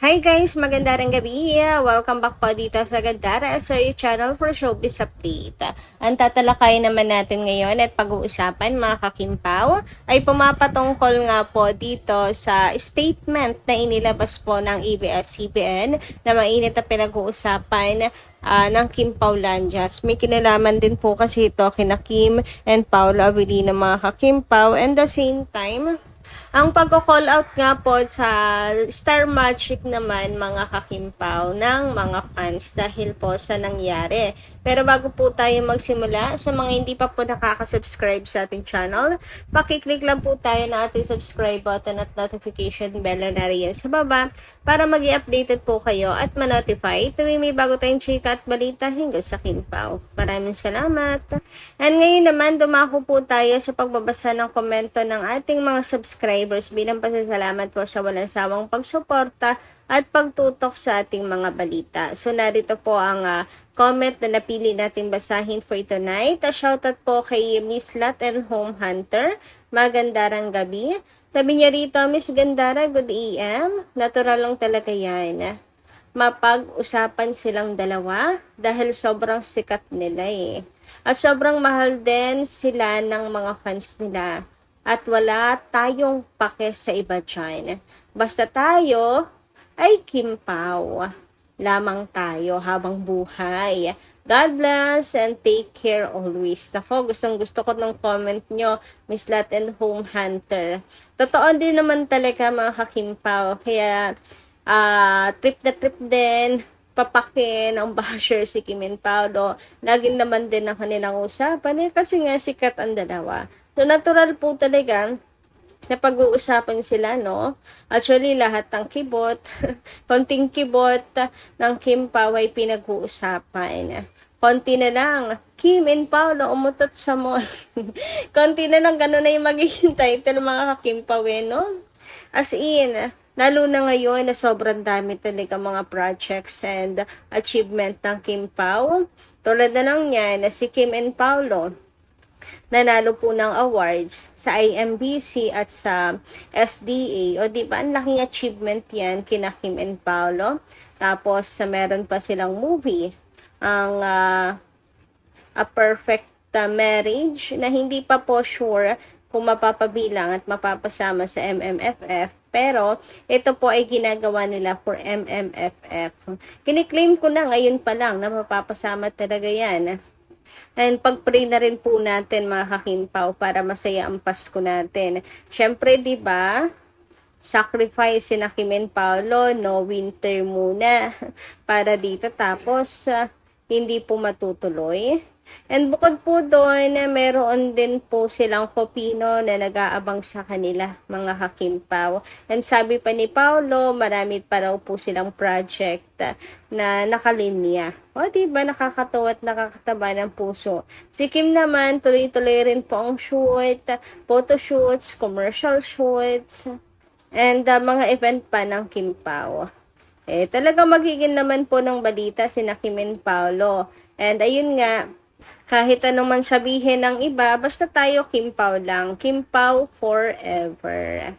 Hi guys! Magandang gabi! Welcome back po dito sa Gandara sa your channel for showbiz update. Ang tatalakay naman natin ngayon at pag-uusapan mga kakimpaw ay pumapatungkol nga po dito sa statement na inilabas po ng ABS-CBN na mainit na pinag-uusapan ng Kim Paulandias. May kinalaman din po kasi ito kina Kim and Paolo Abilino mga kakimpaw, and the same time ang pagko-call out nga po sa Star Magic naman mga kakimpaw ng mga fans dahil po sa nangyari. Pero bago po tayo magsimula, sa mga hindi pa po nakaka-subscribe sa ating channel, pakiclick lang po tayo ng ating subscribe button at notification bell na riyan sa baba para mag-i-updated po kayo at ma-notify tuwing may bago tayong chika at balita hinggil sa Kimpaw. Maraming salamat! And ngayon naman, dumako po tayo sa pagbabasa ng komento ng ating mga subscribers bilang pasasalamat po sa walang sawang pagsuporta at pagtutok sa ating mga balita. So narito po ang comment na napili nating basahin for tonight. Shoutout po kay Miss Lat and Home Hunter. Magandarang gabi. Sabi niya rito, Miss Gandara, good AM. Natural lang talaga yan. Mapag-usapan silang dalawa dahil sobrang sikat nila eh. At sobrang mahal din sila ng mga fans nila. At wala tayong pake sa iba dyan. Basta tayo ay Kimpaw lamang tayo habang buhay. God bless and take care always. Ako, gustong-gusto ko ng comment nyo, Miss Lat and Home Hunter. Totoo din naman talaga mga kakimpaw. Kaya, trip na trip din, papakin ang basher si Kim and Paolo. Lagi naman din ang kanilang usapan kasi nga sikat ang dalawa. So, natural po talaga na pag-uusapan sila, no? Actually, lahat ng kibot, konting kibot ng Kim Pao ay pinag-uusapan. Konti na lang, Kim and Paolo umutot sa mall. Konti na lang, ganun na yung magiging title mga kakimpawe, no? As in, lalo na ngayon na sobrang dami talaga mga projects and achievement ng Kim Pao. Tulad na lang niya na si Kim and Paolo, nanalo po ng awards sa IMBC at sa SDA. O diba, ang laking achievement yan kina Kim and Paolo. Tapos, meron pa silang movie, ang A Perfect Marriage, na hindi pa po sure kung mapapabilang at mapapasama sa MMFF. Pero, ito po ay ginagawa nila for MMFF. Kiniklaim ko na ngayon pa lang na mapapasama talaga yan. And pag-pray na rin po natin mga kakimpaw para masaya ang Pasko natin. Syempre, di ba? Sacrifice si Kim and Paolo, no winter muna para dito, tapos hindi po matutuloy. And bukod po doon, meron din po silang kopino na nag-aabang sa kanila, mga kakimpaw. And sabi pa ni Paolo, marami pa raw po silang project na nakalinya. O diba, nakakatawa at nakakataba ng puso. Si Kim naman, tuloy-tuloy rin po ang shoot, photoshoots, commercial shoots, and mga event pa ng Kim Pao. Talaga magiging naman po ng balita si Kim and Paolo. And ayun nga, kahit anong man sabihin ng iba, basta tayo Kimpaw lang. Kimpaw forever.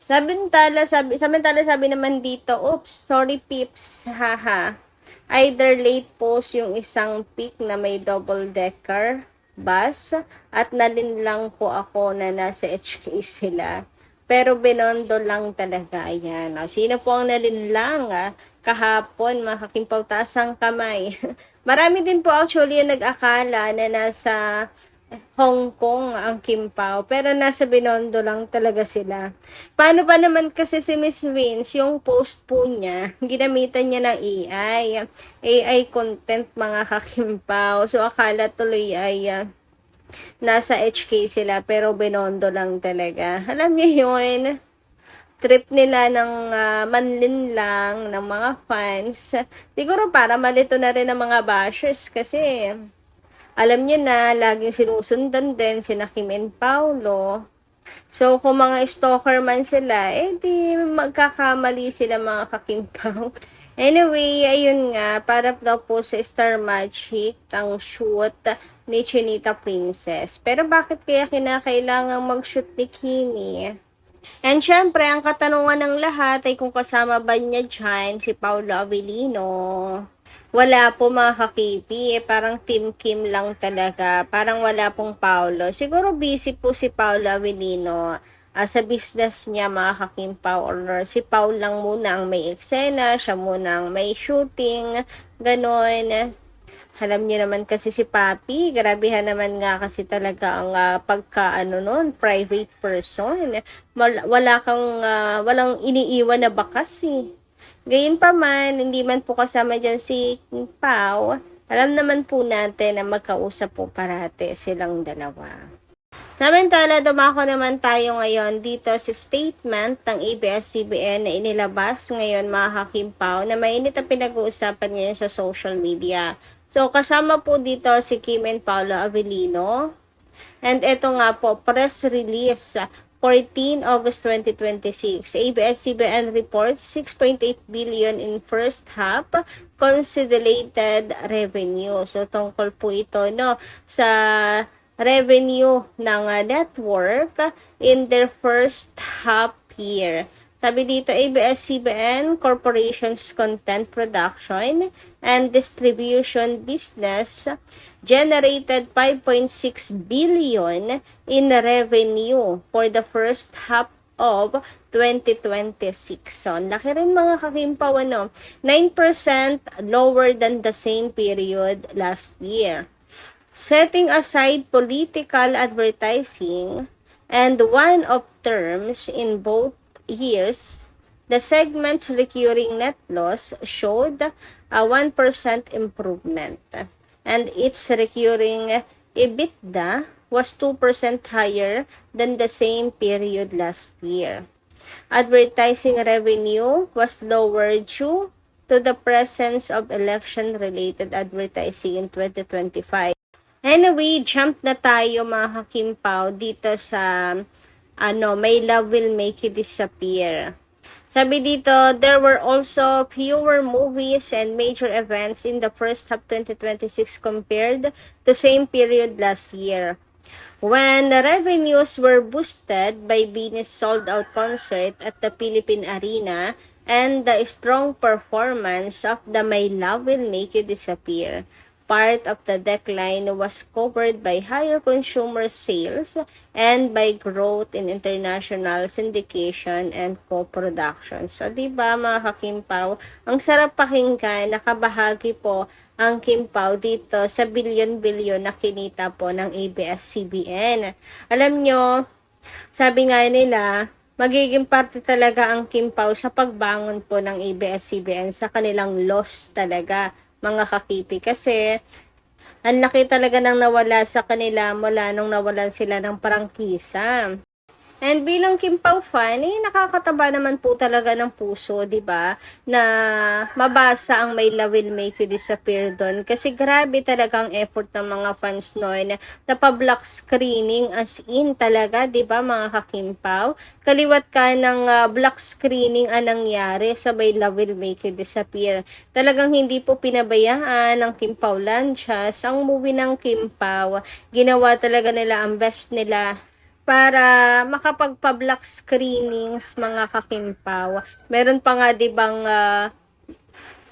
Samantala sabi naman dito, oops, sorry peeps, haha. Either late post yung isang pic na may double-decker bus at nalinlang po ako na nasa HK sila. Pero binondo lang talaga. Ayan. Sino po ang nalinlang kahapon, mga kakimpaw, taas ang kamay. Marami din po actually yung nag-akala na nasa Hong Kong ang Kimpaw, pero nasa Binondo lang talaga sila. Paano ba naman kasi si Miss Vince, yung post po niya, ginamitan niya ng AI content mga kakimpaw. So akala tuloy ay nasa HK sila, pero Binondo lang talaga. Alam niyo yun, trip nila ng manlinlang ng mga fans. Siguro para malito na rin ng mga bashers kasi alam niyo na, laging sinusundan din si Kim and Paolo. So, kung mga stalker man sila, di magkakamali sila mga kakimpaw. Anyway, ayun nga, para daw po sa Star Magic ang shoot ni Chinita Princess. Pero bakit kaya kinakailangang mag-shoot ni Kimi? And syempre, ang katanungan ng lahat ay kung kasama ba niya dyan si Paolo Avellino. Wala po mga kakipi, parang Team Kim lang talaga. Parang wala pong Paolo. Siguro busy po si Paolo Avellino sa business niya mga kakimpaw, or si Paul lang muna ang may eksena, siya muna ang may shooting, ganon. Alam niyo naman kasi si Papi, grabehan naman nga kasi talaga ang private person. Walang iniiwan na bakas eh. Gayun pa man, hindi man po kasama dyan si Pao. Alam naman po natin na magkausap po parate silang dalawa. Samantala, dumako naman tayo ngayon dito sa statement ng ABS-CBN na inilabas ngayon mga hakimpaw na mainit ang pinag-uusapan ngayon sa social media. So, kasama po dito si Kim and Paolo Avellino. And ito nga po, press release 14 August 2026. ABS-CBN reports 6.8 billion in first half consolidated revenue. So, tungkol po ito sa revenue ng network in their first half year. Sabi dito, ABS-CBN Corporation's content production and distribution business generated 5.6 billion in revenue for the first half of 2026. So, laki rin mga kakimpaw, 9% lower than the same period last year. Setting aside political advertising and one-off terms in both years, the segment's recurring net loss showed a 1% improvement, and its recurring EBITDA was 2% higher than the same period last year. Advertising revenue was lower due to the presence of election-related advertising in 2025. Anyway, jump na tayo mga hakimpaw dito sa My Love Will Make You Disappear. Sabi dito, there were also fewer movies and major events in the first half 2026 compared to same period last year, when the revenues were boosted by Bini's sold-out concert at the Philippine Arena and the strong performance of the My Love Will Make You Disappear. Part of the decline was covered by higher consumer sales and by growth in international syndication and co-production. So, diba mga kakimpaw, ang sarap pakinggan, nakabahagi po ang Kimpaw dito sa bilyon-bilyon na kinita po ng ABS-CBN. Alam nyo, sabi nga nila, magiging parte talaga ang Kimpaw sa pagbangon po ng ABS-CBN sa kanilang loss talaga, mga kakipi, kasi ang laki talaga nang nawala sa kanila mula nung nawalan sila ng prangkisa. And bilang Kimpaw fan, nakakataba naman po talaga ng puso, 'di ba? Na mabasa ang My Love Will Make You Disappear doon, kasi grabe talaga ang effort ng mga fans noon na pa-block screening, as in talaga, 'di ba mga kakimpaw? Kaliwat ka ng block screening ang nangyari sa My Love Will Make You Disappear. Talagang hindi po pinabayaan ng Kimpaw Lanchas ang movie ng Kimpaw. Ginawa talaga nila ang best nila para makapagpa-block screenings, mga kakimpaw. Meron pa nga 'di bang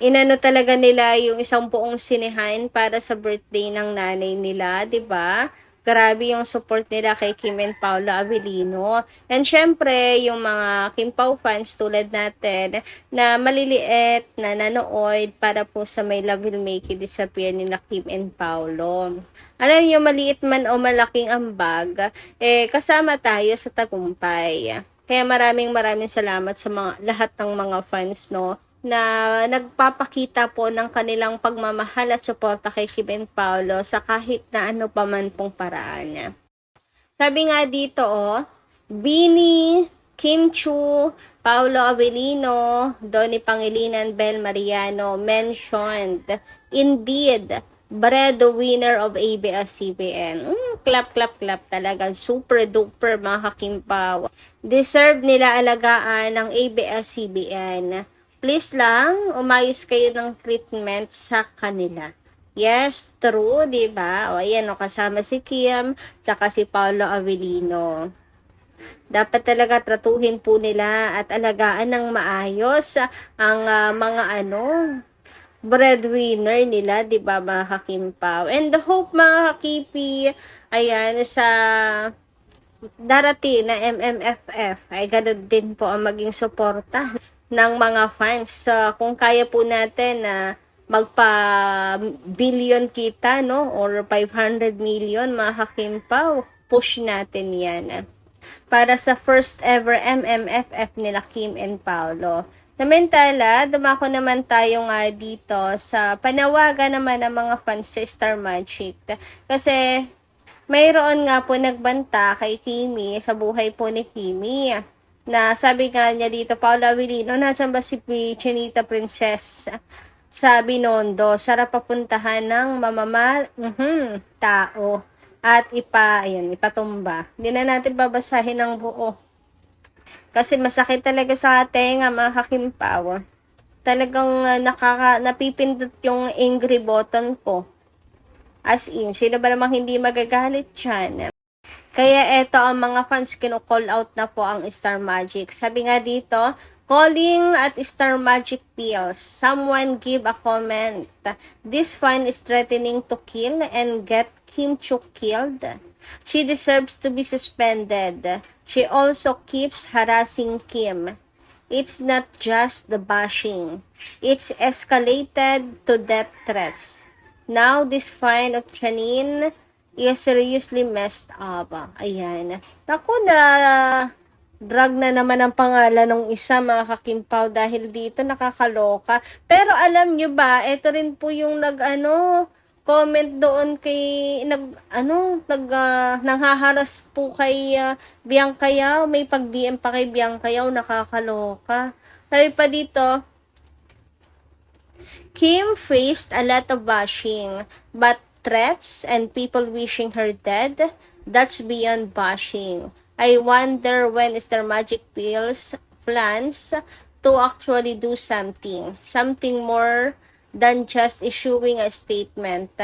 inano talaga nila yung isang buong sinehan para sa birthday ng nanay nila, 'di ba? Grabe yung support nila kay Kim and Paolo Avellino. And syempre, yung mga Kimpaw fans tulad natin na maliliit na nanood para po sa My Love Will Make You Disappear ni Kim and Paolo. Alam niyo, maliit man o malaking ambag, kasama tayo sa tagumpay. Kaya maraming salamat sa lahat ng mga fans, na nagpapakita po ng kanilang pagmamahal at suporta kay Kim and Paolo sa kahit na ano pa man pong paraan. Sabi nga dito, Bini, Kim Chu, Paolo Avellino, Donnie Pangilinan, Bel Mariano mentioned, indeed, breadwinner of ABS-CBN. Clap talaga. Super duper mga kakimpaw. Deserve nila alagaan ng ABS-CBN. Please lang, umayos kayo ng treatment sa kanila. Yes, true, diba? O, ayan, kasama si Kim, tsaka si Paolo Avellino. Dapat talaga tratuhin po nila at alagaan ng maayos ang mga breadwinner nila, 'di ba mga kakimpaw? And the hope mga kakipi, ayan, sa darating na MMFF ay ganun din po ang maging suporta ng mga fans. So, kung kaya po natin na magpa-billion kita, no? Or 500 million, mga hakimpaw, push natin yan. Para sa first ever MMFF nila Kim and Paolo. Samantala, dumako naman tayo nga dito sa panawagan naman ng mga fans sa Star Magic. Kasi mayroon nga po nagbanta kay Kimi sa buhay po ni Kimi na sabi nga niya dito, Paula Avellino, nasan ba si Chinita Princess sa Binondo? Sarap papuntahan ng tao at ipatumba. Hindi na natin babasahin ng buo. Kasi masakit talaga sa tenga mga kakimpaw. Talagang napipindot yung angry button ko. As in, sino ba namang hindi magagalit dyan? Kaya eto ang mga fans kino-call out na po ang Star Magic. Sabi nga dito, calling at Star Magic Pills. Someone give a comment. This fan is threatening to kill and get Kim Chu killed. She deserves to be suspended. She also keeps harassing Kim. It's not just the bashing. It's escalated to death threats. Now, this find of Janine is seriously messed up. Ayan. Naku na, drag na naman ang pangalan ng isa mga kakimpaw dahil dito nakakaloka. Pero alam nyo ba, ito rin po yung comment doon kay, nanghaharas po kay Bianca Yao. May pag-DM pa kay Bianca Yao, nakakaloka. Sabi pa dito, Kim faced a lot of bashing, but threats and people wishing her dead, that's beyond bashing. I wonder when Star Magic Pills plans to actually do something more than just issuing a statement.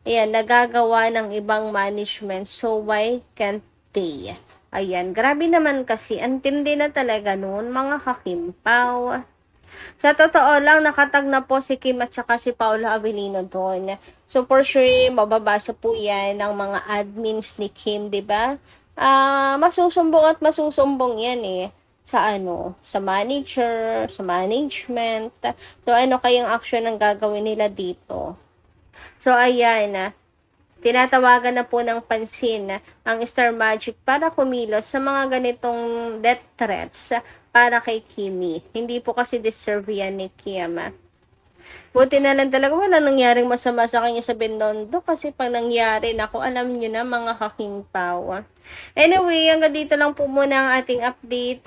Ayan, nagagawa ng ibang management, so why can't they? Ayan, grabe naman kasi, antindi na talaga noon mga kakimpaw. Sa totoo lang, nakatag na po si Kim at saka si Paula Avellino doon. So, for sure, mababasa po yan ng mga admins ni Kim, di ba? Masusumbong at masusumbong yan sa manager, sa management. So, ano kayang action ang gagawin nila dito? So, ayan, tinatawagan na po ng pansin ang Star Magic para kumilos sa mga ganitong death threats para kay Kimi. Hindi po kasi deserve yan ni Kim. Buti na lang talaga wala nangyaring masama sa kanya sa Binondo kasi pag nangyari, naku, alam nyo na mga kakimpaw. Anyway, hanggang dito lang po muna ang ating update.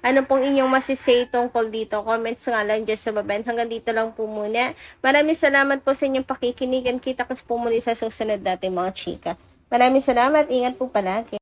Ano pong inyong masisay tungkol dito? Comments nga lang dyan sa baba. Hanggang dito lang po muna. Maraming salamat po sa inyong pakikinig. Kita ko po muli sa susunod natin mga chika. Maraming salamat. Ingat po palagi.